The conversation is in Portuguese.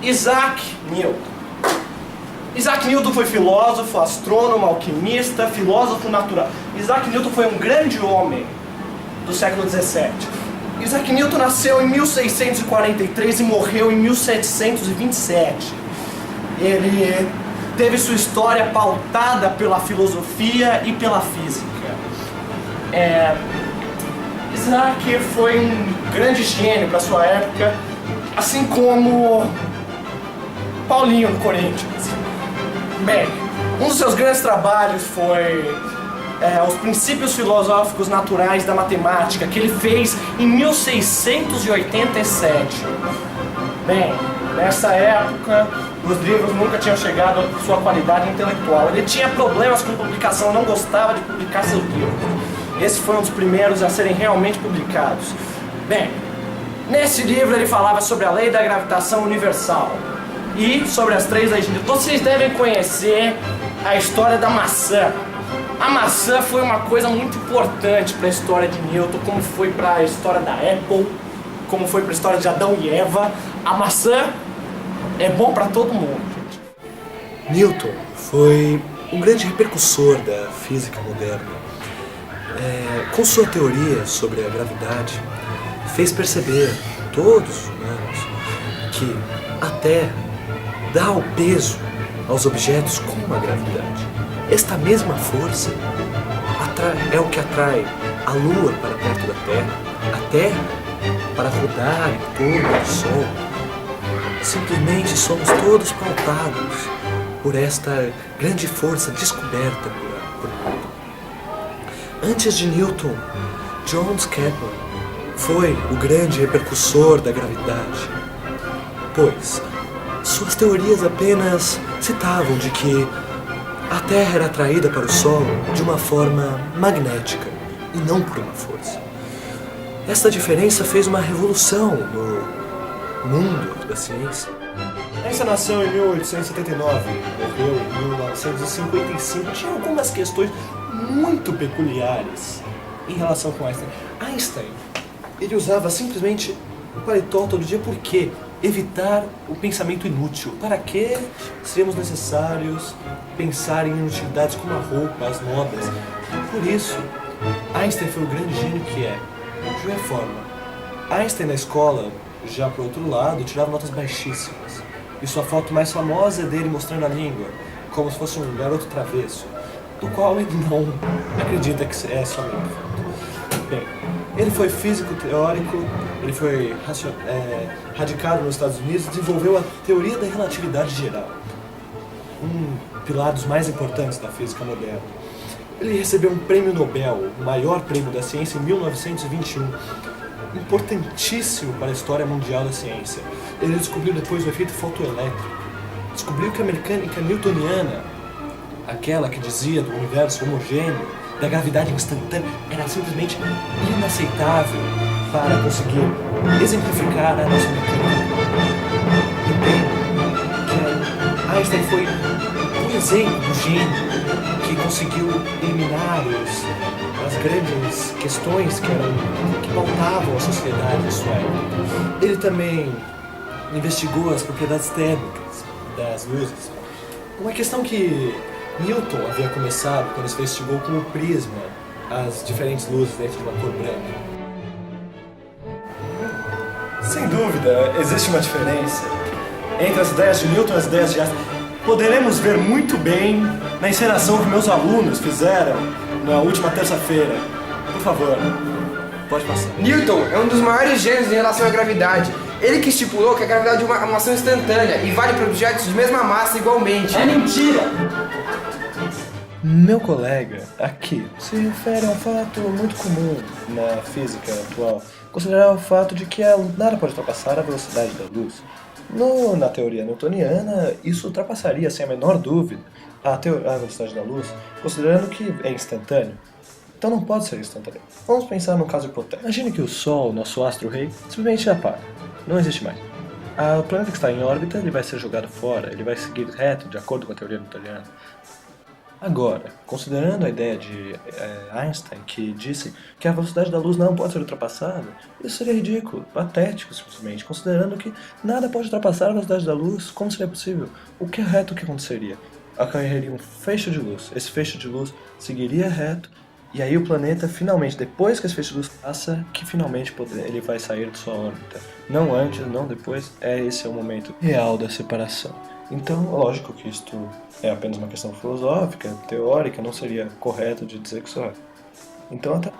Isaac Newton. Isaac Newton foi filósofo, astrônomo, alquimista, filósofo natural. Isaac Newton foi um grande homem do século XVII. Isaac Newton nasceu em 1643 e morreu em 1727. Ele teve sua história pautada pela filosofia e pela física. Isaac foi um grande gênio para sua época, assim como Paulinho no Corinthians. Bem, um dos seus grandes trabalhos foi os princípios filosóficos naturais da matemática, que ele fez em 1687. Bem, nessa época, os livros nunca tinham chegado à sua qualidade intelectual. Ele tinha problemas com publicação, não gostava de publicar seus livros. Esse foi um dos primeiros a serem realmente publicados. Bem, nesse livro ele falava sobre a lei da gravitação universal e sobre as 3 leis de Newton. Vocês devem conhecer a história da maçã. A maçã foi uma coisa muito importante para a história de Newton, como foi para a história da Apple, como foi para a história de Adão e Eva. A maçã é bom para todo mundo. Newton foi um grande repercussor da física moderna. Com sua teoria sobre a gravidade, fez perceber a todos os humanos que a Terra dá o peso aos objetos com a gravidade. Esta mesma força é o que atrai a Lua para perto da Terra, a Terra para rodar em torno do Sol. Simplesmente somos todos pautados por esta grande força descoberta por Newton. Antes de Newton, John Kepler foi o grande repercussor da gravidade, pois suas teorias apenas citavam de que a Terra era atraída para o Sol de uma forma magnética e não por uma força. Esta diferença fez uma revolução no mundo da ciência. Einstein nasceu em 1879, morreu em 1955. Tinha algumas questões muito peculiares em relação com Einstein. Einstein, ele usava simplesmente o paletó todo dia. Por quê? Evitar o pensamento inútil. Para que seríamos necessários pensar em inutilidades como a roupa, as modas? Por isso, Einstein foi o grande gênio que é. De qualquer forma, Einstein na escola, já por outro lado, tirava notas baixíssimas. E sua foto mais famosa é dele mostrando a língua, como se fosse um garoto travesso, do qual ele não acredita que é somente foto. Bem, ele foi físico teórico, ele foi radicado nos Estados Unidos e desenvolveu a teoria da relatividade geral, um pilar dos mais importantes da física moderna. Ele recebeu um prêmio Nobel, o maior prêmio da ciência, em 1921, importantíssimo para a história mundial da ciência. Ele descobriu depois o efeito fotoelétrico, descobriu que a mecânica newtoniana, aquela que dizia do universo homogêneo, da gravidade instantânea, era simplesmente inaceitável para conseguir exemplificar a nossa mecânica. Entendo que Einstein foi um exemplo do gênio que conseguiu eliminar as grandes questões que pautavam a sociedade em sua época. Ele também investigou as propriedades térmicas das luzes. Uma questão que Newton havia começado quando investigou com o prisma as diferentes luzes dentro de uma cor branca. Sem dúvida, existe uma diferença entre as ideias de Newton e as ideias de Einstein. Poderemos ver muito bem na encenação que meus alunos fizeram na última terça-feira. Por favor, pode passar. Newton é um dos maiores gênios em relação à gravidade. Ele que estipulou que a gravidade é uma ação instantânea e vale para objetos de mesma massa igualmente. É mentira! Meu colega aqui se refere a um fato muito comum na física atual, considerar o fato de que nada pode ultrapassar a velocidade da luz. Na teoria newtoniana, isso ultrapassaria, sem a menor dúvida, a velocidade da luz, considerando que é instantâneo. Então não pode ser instantâneo. Vamos pensar num caso hipotético. Imagine que o Sol, nosso astro-rei, simplesmente apaga. Não existe mais. O planeta que está em órbita ele vai ser jogado fora, ele vai seguir reto, de acordo com a teoria newtoniana. Agora, considerando a ideia de Einstein, que disse que a velocidade da luz não pode ser ultrapassada, isso seria ridículo, patético simplesmente, considerando que nada pode ultrapassar a velocidade da luz, como seria possível? O que é reto que aconteceria? Ocorreria um feixe de luz, esse feixe de luz seguiria reto, e aí o planeta finalmente, depois que esse feixe de luz passa, que finalmente ele vai sair de sua órbita. Não antes, não depois, esse é o momento real da separação. Então, lógico que isto é apenas uma questão filosófica, teórica, não seria correto de dizer que isso é. Então, até...